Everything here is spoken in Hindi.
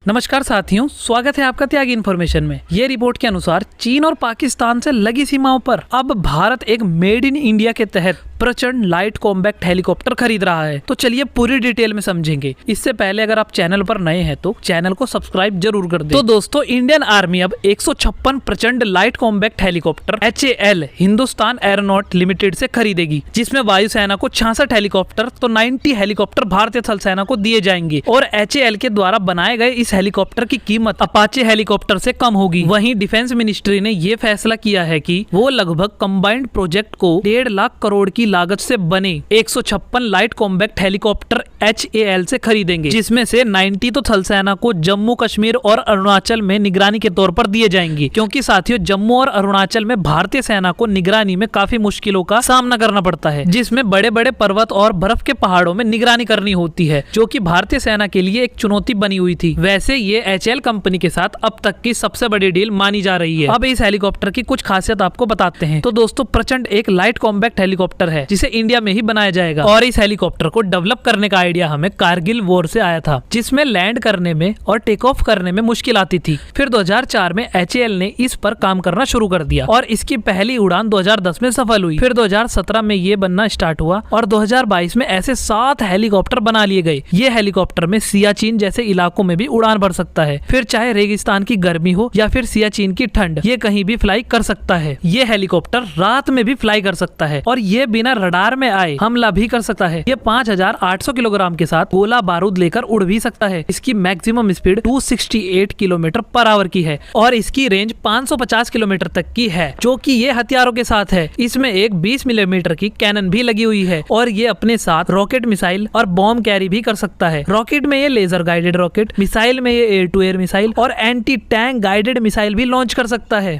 नमस्कार साथियों, स्वागत है आपका त्यागी इन्फॉर्मेशन में। ये रिपोर्ट के अनुसार चीन और पाकिस्तान से लगी सीमाओं पर अब भारत एक मेड इन इंडिया के तहत प्रचंड लाइट कॉम्बैक्ट हेलीकॉप्टर खरीद रहा है। तो चलिए पूरी डिटेल में समझेंगे। इससे पहले अगर आप चैनल पर नए हैं तो चैनल को सब्सक्राइब जरूर कर दें। तो दोस्तों, इंडियन आर्मी अब 156 प्रचंड light combat helicopter HAL Hindustan aeronaut limited से खरीदेगी, जिसमें वायुसेना को 66 हेलीकॉप्टर तो 90 हेलीकॉप्टर भारतीय थल सेना को दिए जाएंगे और HAL के द्वारा बनाए गए इस हेलीकॉप्टर की कीमत अपाचे हेलीकॉप्टर से कम होगी। वहीं डिफेंस मिनिस्ट्री ने यह फैसला किया है कि वो लगभग कंबाइंड प्रोजेक्ट को 1.5 लाख करोड़ की लागत से बने 156 लाइट कॉम्बैक्ट हेलीकॉप्टर HAL से खरीदेंगे, जिसमें से 90 तो थल सेना को जम्मू कश्मीर और अरुणाचल में निगरानी के तौर पर दिए जाएंगे, क्योंकि साथियों जम्मू और अरुणाचल में भारतीय सेना को निगरानी में काफी मुश्किलों का सामना करना पड़ता है, जिसमें बड़े बड़े पर्वत और बर्फ के पहाड़ों में निगरानी करनी होती है, जो कि भारतीय सेना के लिए एक चुनौती बनी हुई थी। वैसे ये HAL कंपनी के साथ अब तक की सबसे बड़ी डील मानी जा रही है। अब इस हेलीकॉप्टर की कुछ खासियत आपको बताते हैं। तो दोस्तों, प्रचंड एक लाइट कॉम्बैक्ट हेलीकॉप्टर है जिसे इंडिया में ही बनाया जाएगा, और इस हेलीकॉप्टर को डेवलप करने का आइडिया हमें कारगिल वॉर से आया था, जिसमें लैंड करने में और टेक ऑफ करने में मुश्किल आती थी। फिर 2004 में HAL ने इस पर काम करना शुरू कर दिया और इसकी पहली उड़ान 2010 में सफल हुई। फिर 2017 में ये बनना स्टार्ट हुआ और 2022 में ऐसे 7 हेलीकॉप्टर बना लिए गए। ये हेलीकॉप्टर में सियाचिन जैसे इलाकों में भी उड़ान भर सकता है। फिर चाहे रेगिस्तान की गर्मी हो या फिर सियाचिन की ठंड, ये कहीं भी फ्लाई कर सकता है। ये हेलीकॉप्टर रात में भी फ्लाई कर सकता है और ये बिना रडार में आए हमला भी कर सकता है। ये 5800 किलोग्राम के साथ गोला बारूद लेकर उड़ भी सकता है। इसकी maximum speed 268 kilometre per hour की है और इसकी रेंज 550 किलोमीटर तक की है, जो कि ये हथियारों के साथ है। इसमें एक 20 मिलीमीटर की कैनन भी लगी हुई है और ये अपने साथ रॉकेट, मिसाइल और बॉम्ब कैरी भी कर सकता है। रॉकेट में ये लेजर गाइडेड रॉकेट, मिसाइल में ये एयर टू एयर मिसाइल और एंटी टैंक गाइडेड मिसाइल भी लॉन्च कर सकता है।